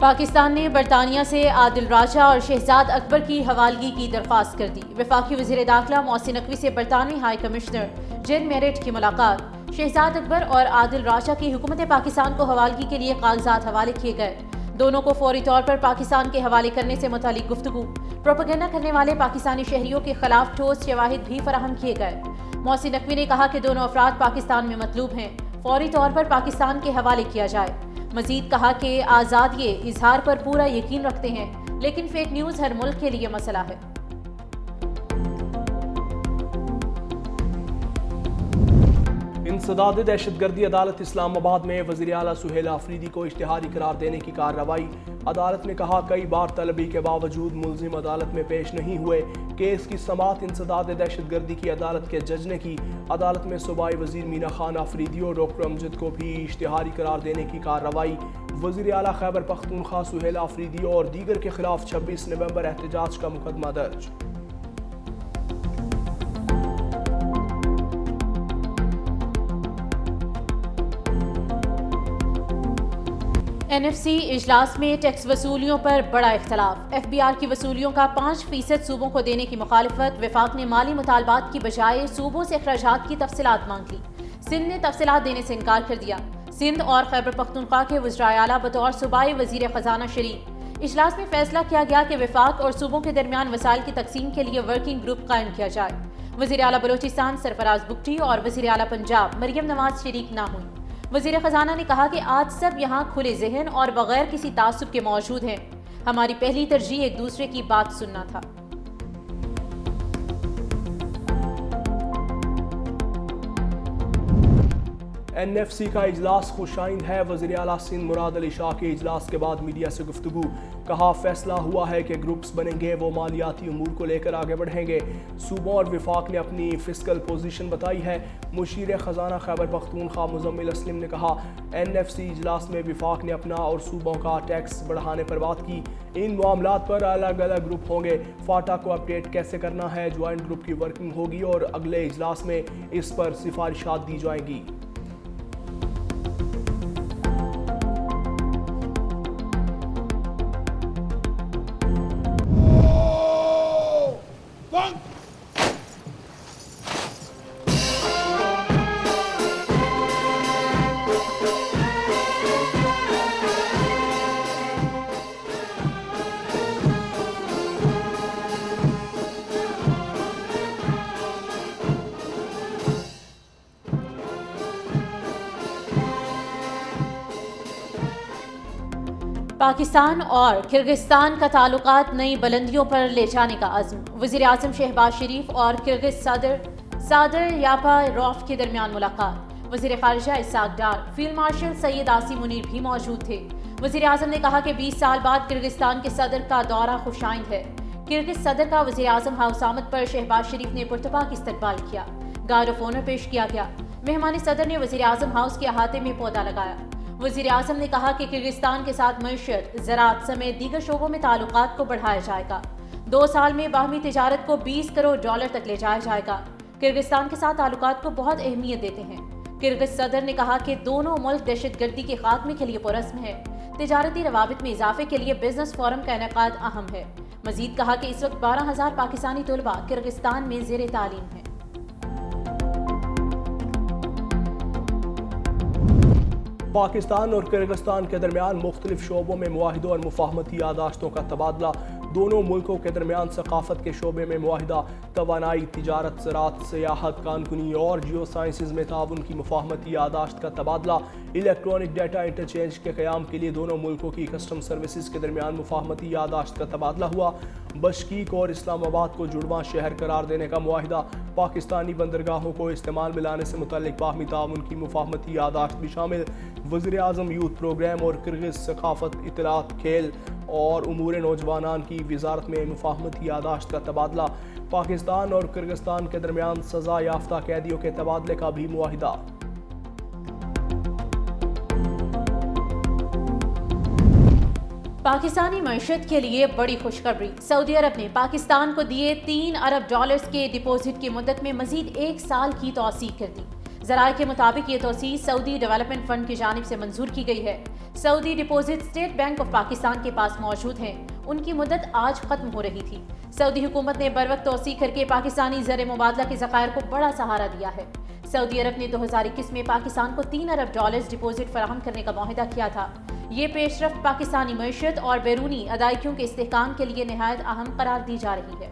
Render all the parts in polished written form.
پاکستان نے برطانیہ سے عادل راجہ اور شہزاد اکبر کی حوالگی کی درخواست کر دی۔ وفاقی وزیر داخلہ محسن نقوی سے برطانوی ہائی کمشنر جین میرٹ کی ملاقات۔ شہزاد اکبر اور عادل راجہ کی حکومت پاکستان کو حوالگی کے لیے کاغذات حوالے کیے گئے۔ دونوں کو فوری طور پر پاکستان کے حوالے کرنے سے متعلق گفتگو۔ پروپیگنڈا کرنے والے پاکستانی شہریوں کے خلاف ٹھوس شواہد بھی فراہم کیے گئے۔ محسن نقوی نے کہا کہ دونوں افراد پاکستان میں مطلوب ہیں، فوری طور پر پاکستان کے حوالے کیا جائے۔ مزید کہا کہ آزادی اظہار پر پورا یقین رکھتے ہیں، لیکن فیک نیوز ہر ملک کے لیے مسئلہ ہے۔ انسداد دہشت گردی عدالت اسلام آباد میں وزیر اعلیٰ سہیل آفریدی کو اشتہاری قرار دینے کی کارروائی۔ عدالت نے کہا کئی بار طلبی کے باوجود ملزم عدالت میں پیش نہیں ہوئے۔ کیس کی سماعت انسداد دہشت گردی کی عدالت کے جج نے کی۔ عدالت میں صوبائی وزیر مینا خان آفریدی اور ڈاکٹر امجد کو بھی اشتہاری قرار دینے کی کارروائی۔ وزیر اعلیٰ خیبر پختونخوا سہیل آفریدی اور دیگر کے خلاف 26 نومبر احتجاج کا مقدمہ درج۔ NFC اجلاس میں ٹیکس وصولیوں پر بڑا اختلاف۔ FBR کی وصولیوں کا 5% صوبوں کو دینے کی مخالفت۔ وفاق نے مالی مطالبات کی بجائے صوبوں سے اخراجات کی تفصیلات مانگ لی۔ سندھ نے تفصیلات دینے سے انکار کر دیا۔ سندھ اور خیبر پختونخوا کے وزرائے اعلیٰ بطور صوبائی وزیر خزانہ شریک۔ اجلاس میں فیصلہ کیا گیا کہ وفاق اور صوبوں کے درمیان وسائل کی تقسیم کے لیے ورکنگ گروپ قائم کیا جائے۔ وزیر اعلیٰ بلوچستان سرفراز بگٹی اور وزیر اعلیٰ پنجاب مریم نواز شریک نہ ہوئیں۔ وزیر خزانہ نے کہا کہ آج سب یہاں کھلے ذہن اور بغیر کسی تعصب کے موجود ہیں۔ ہماری پہلی ترجیح ایک دوسرے کی بات سننا تھا۔ NFC کا اجلاس خوش آئند ہے۔ وزیر اعلیٰ سندھ مراد علی شاہ کے اجلاس کے بعد میڈیا سے گفتگو۔ کہا فیصلہ ہوا ہے کہ گروپس بنیں گے، وہ مالیاتی امور کو لے کر آگے بڑھیں گے۔ صوبوں اور وفاق نے اپنی فسکل پوزیشن بتائی ہے۔ مشیر خزانہ خیبر پختونخوا مزمل اسلم نے کہا NFC اجلاس میں وفاق نے اپنا اور صوبوں کا ٹیکس بڑھانے پر بات کی۔ ان معاملات پر الگ الگ گروپ ہوں گے۔ فاٹا کو اپڈیٹ کیسے کرنا ہے، جوائنٹ گروپ کی ورکنگ ہوگی اور اگلے اجلاس میں اس پر سفارشات دی جائیں گی۔ پاکستان اور کرغزستان کا تعلقات نئی بلندیوں پر لے جانے کا عزم۔ وزیر اعظم شہباز شریف اور کرغز صدر یاپاروف کے درمیان ملاقات۔ وزیر خارجہ اسحاق ڈار، فیلڈ مارشل سید عاصم منیر بھی موجود تھے۔ وزیر اعظم نے کہا کہ 20 سال بعد کرغزستان کے صدر کا دورہ خوش آئند ہے۔ کرغز صدر کا وزیر اعظم ہاؤس آمد پر شہباز شریف نے پرتپاک استقبال کیا۔ گارڈ آف آنر پیش کیا گیا۔ مہمان صدر نے وزیر اعظم ہاؤس کے احاطے میں پودا لگایا۔ وزیر اعظم نے کہا کہ کرغزستان کے ساتھ معیشت، زراعت سمیت دیگر شعبوں میں تعلقات کو بڑھایا جائے گا۔ 2 سال میں باہمی تجارت کو $20 کروڑ تک لے جایا جائے گا۔ کرغزستان کے ساتھ تعلقات کو بہت اہمیت دیتے ہیں۔ کرغز صدر نے کہا کہ دونوں ملک دہشت گردی کے خاتمے کے لیے پرعزم ہیں۔ تجارتی روابط میں اضافے کے لیے بزنس فورم کا انعقاد اہم ہے۔ مزید کہا کہ اس وقت 12,000 پاکستانی طلباء کرغزستان میں زیر تعلیم ہیں۔ پاکستان اور کرغزستان کے درمیان مختلف شعبوں میں معاہدوں اور مفاہمتی یادداشتوں کا تبادلہ۔ دونوں ملکوں کے درمیان ثقافت کے شعبے میں معاہدہ، توانائی، تجارت، زراعت، سیاحت، کانکنی اور جیو سائنسز میں تعاون کی مفاہمتی یادداشت کا تبادلہ۔ الیکٹرانک ڈیٹا انٹرچینج کے قیام کے لیے دونوں ملکوں کی کسٹم سروسز کے درمیان مفاہمتی یادداشت کا تبادلہ ہوا۔ بشکیک اور اسلام آباد کو جڑواں شہر قرار دینے کا معاہدہ۔ پاکستانی بندرگاہوں کو استعمال میں لانے سے متعلق باہمی تعاون کی مفاہمتی یادداشت بھی شامل۔ وزیر اعظم یوتھ پروگرام اور کرغز ثقافت، اطلاعات، کھیل اور امور نوجوانان کی وزارت میں مفاہمتی یادداشت کا تبادلہ۔ پاکستان اور کرغزستان کے درمیان سزا یافتہ قیدیوں کے تبادلے کا بھی معاہدہ۔ پاکستانی معیشت کے لیے بڑی خوشخبری۔ سعودی عرب نے پاکستان کو دیے $3 ارب کے ڈپازٹ کی مدت میں مزید 1 سال کی توسیع کر دی۔ ذرائع کے مطابق یہ توسیع سعودی ڈیولپمنٹ فنڈ کی جانب سے منظور کی گئی ہے۔ Saudi deposit State Bank of Pakistan کے پاس موجود ہیں، ان کی مدت آج ختم ہو رہی تھی۔ سعودی حکومت نے بروقت توسیع کر کے پاکستانی زر مبادلہ کے ذخائر کو بڑا سہارا دیا ہے۔ سعودی عرب نے 2021 میں پاکستان کو $3 ارب ڈپازٹ فراہم کرنے کا معاہدہ کیا تھا۔ یہ پیش رفت پاکستانی معیشت اور بیرونی ادائیگیوں کے استحکام کے لیے نہایت اہم قرار دی جا رہی ہے۔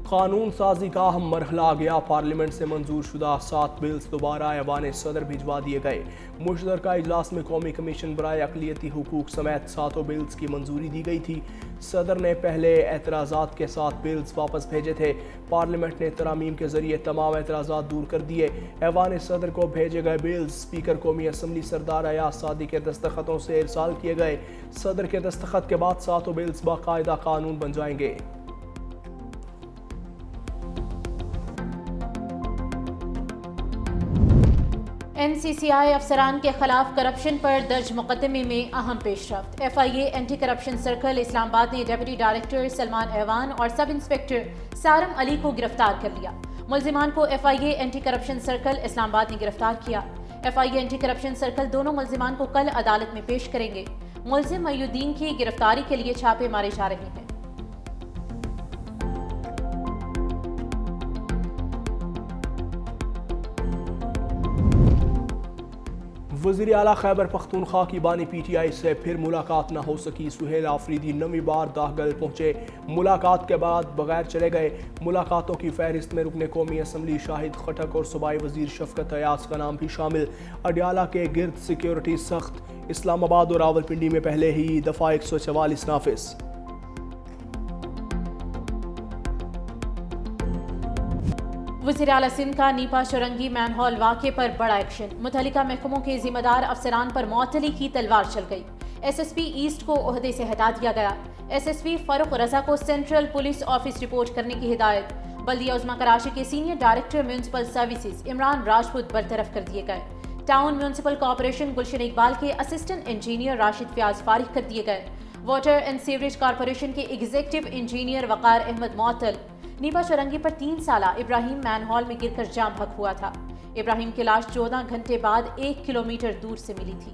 قانون سازی کا اہم مرحلہ آ گیا، پارلیمنٹ سے منظور شدہ 7 بلز دوبارہ ایوان صدر بھجوا دیے گئے۔ مشترکہ اجلاس میں قومی کمیشن برائے اقلیتی حقوق سمیت 7 بلز کی منظوری دی گئی تھی۔ صدر نے پہلے اعتراضات کے ساتھ بلز واپس بھیجے تھے۔ پارلیمنٹ نے ترامیم کے ذریعے تمام اعتراضات دور کر دیے۔ ایوان صدر کو بھیجے گئے بلز اسپیکر قومی اسمبلی سردار ایاز سعدی کے دستخطوں سے ارسال کیے گئے۔ صدر کے دستخط کے بعد 7 بلز باقاعدہ قانون بن جائیں گے۔ NCCI افسران کے خلاف کرپشن پر درج مقدمے میں اہم پیش رفت۔ FIA اینٹی کرپشن سرکل اسلام آباد نے ڈپٹی ڈائریکٹر سلمان ایوان اور سب انسپکٹر سارم علی کو گرفتار کر لیا۔ ملزمان کو FIA اینٹی کرپشن سرکل اسلام آباد نے گرفتار کیا۔ FIA اینٹی کرپشن سرکل دونوں ملزمان کو کل عدالت میں پیش کریں گے۔ ملزم محی الدین کی گرفتاری کے لیے چھاپے مارے جا رہے ہیں۔ وزیر اعلیٰ خیبر پختونخوا کی بانی PTI سے پھر ملاقات نہ ہو سکی۔ سہیل آفریدی نویں بار داہگل پہنچے، ملاقات کے بعد بغیر چلے گئے۔ ملاقاتوں کی فہرست میں رکن قومی اسمبلی شاہد خٹک اور صوبائی وزیر شفقت ایاز کا نام بھی شامل۔ اڈیالہ کے گرد سیکیورٹی سخت، اسلام آباد اور راولپنڈی میں پہلے ہی دفعہ 144 نافذ۔ وزیر اعلیٰ سندھ کا نیپا چورنگی مین ہال واقعے پر بڑا ایکشن، متعلقہ محکموں کے ذمہ دار افسران پر معطلی کی تلوار چل گئی۔ SSP ایسٹ کو عہدے سے ہٹا دیا گیا۔ SSP فاروق رضا کو سینٹرل پولیس آفس رپورٹ کرنے کی ہدایت۔ بلدیہ عظمیٰ کراچی کے senior director municipal services Imran Rajput برطرف کر دیے گئے۔ Town municipal corporation Gulshan Iqbal کے اسسٹنٹ انجینئر راشد فیاض فارغ کر دیے گئے۔ واٹر اینڈ سیوریج کارپوریشن کے ایگزیکٹو انجینئر وقار احمد معطل۔ نیپا چورنگی پر 3 سالہ ابراہیم مین ہال میں گر کر جام بھگ ہوا تھا۔ ابراہیم کی لاش 14 گھنٹے بعد 1 کلومیٹر دور سے ملی تھی۔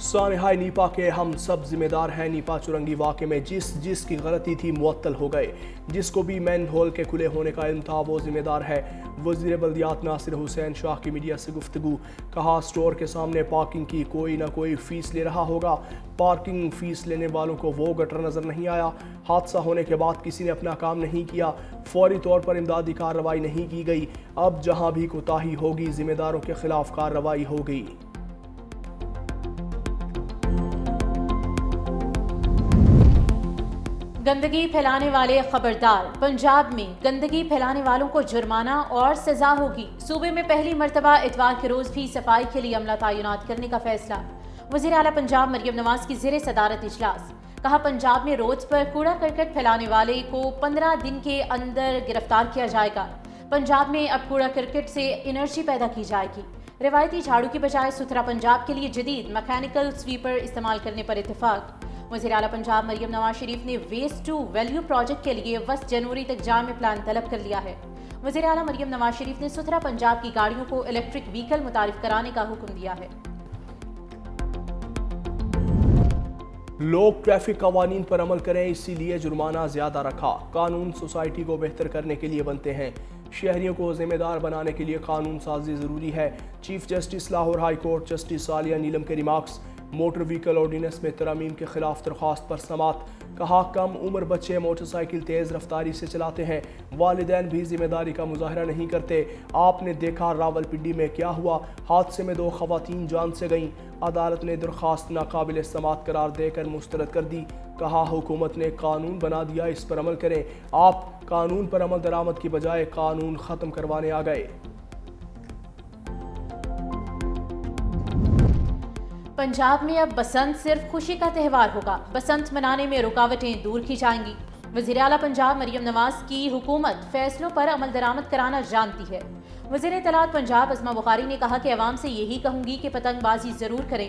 سانحہ نیپا کے ہم سب ذمہ دار ہیں۔ نیپا چورنگی واقعے میں جس کی غلطی تھی معطل ہو گئے۔ جس کو بھی مین ہول کے کھلے ہونے کا علم تھا وہ ذمہ دار ہے۔ وزیر بلدیات ناصر حسین شاہ کی میڈیا سے گفتگو، کہا اسٹور کے سامنے پارکنگ کی کوئی نہ کوئی فیس لے رہا ہوگا۔ پارکنگ فیس لینے والوں کو وہ گٹر نظر نہیں آیا۔ حادثہ ہونے کے بعد کسی نے اپنا کام نہیں کیا، فوری طور پر امدادی کارروائی نہیں کی گئی۔ اب جہاں بھی کوتاہی ہوگی ذمہ داروں کے خلاف کارروائی ہوگی۔ گندگی پھیلانے والے خبردار، پنجاب میں گندگی پھیلانے والوں کو جرمانہ اور سزا ہوگی۔ صوبے میں پہلی مرتبہ اتوار کے روز بھی صفائی کے لیے عملہ تعینات کرنے کا فیصلہ۔ وزیر اعلیٰ پنجاب مریم نواز کی زیر صدارت اجلاس، کہا پنجاب میں روڈز پر کوڑا کرکٹ پھیلانے والے کو 15 دن کے اندر گرفتار کیا جائے گا۔ پنجاب میں اب کوڑا کرکٹ سے انرجی پیدا کی جائے گی۔ روایتی جھاڑو کی بجائے ستھرا پنجاب کے لیے جدید میکینیکل سویپر استعمال کرنے پر اتفاق۔ وزیر اعلیٰ پنجاب مریم نواز شریف نے ویسٹ ٹو ویلیو پروجیکٹ کے لیے 10 جنوری تک جامع پلان طلب کر لیا ہے۔ وزیر اعلیٰ مریم نواز شریف نے ستھرا پنجاب کی گاڑیوں کو الیکٹرک وہیکل متعارف کرانے کا حکم دیا ہے۔ لوگ ٹریفک قوانین پر عمل کریں، اسی لیے جرمانہ زیادہ رکھا۔ قانون سوسائٹی کو بہتر کرنے کے لیے بنتے ہیں، شہریوں کو ذمہ دار بنانے کے لیے قانون سازی ضروری ہے۔ Chief justice Lahore high court justice Aliya Neelum کے ریمارکس۔ موٹر وہیکل آرڈیننس میں ترامیم کے خلاف درخواست پر سماعت، کہا کم عمر بچے موٹر سائیکل تیز رفتاری سے چلاتے ہیں، والدین بھی ذمہ داری کا مظاہرہ نہیں کرتے۔ آپ نے دیکھا راولپنڈی میں کیا ہوا، حادثے میں 2 خواتین جان سے گئیں۔ عدالت نے درخواست ناقابل سماعت قرار دے کر مسترد کر دی، کہا حکومت نے قانون بنا دیا، اس پر عمل کریں۔ آپ قانون پر عمل درآمد کی بجائے قانون ختم کروانے آ گئے۔ پنجاب میں اب بسنت صرف خوشی کا تہوار ہوگا، بسنت منانے میں رکاوٹیں دور کی جائیں گی۔ وزیر اعلیٰ پنجاب مریم نواز کی حکومت فیصلوں پر عمل درآمد کرانا جانتی ہے۔ وزیر اطلاعات پنجاب عظمیٰ بخاری نے کہا کہ عوام سے یہی کہوں گی کہ پتنگ بازی ضرور کریں،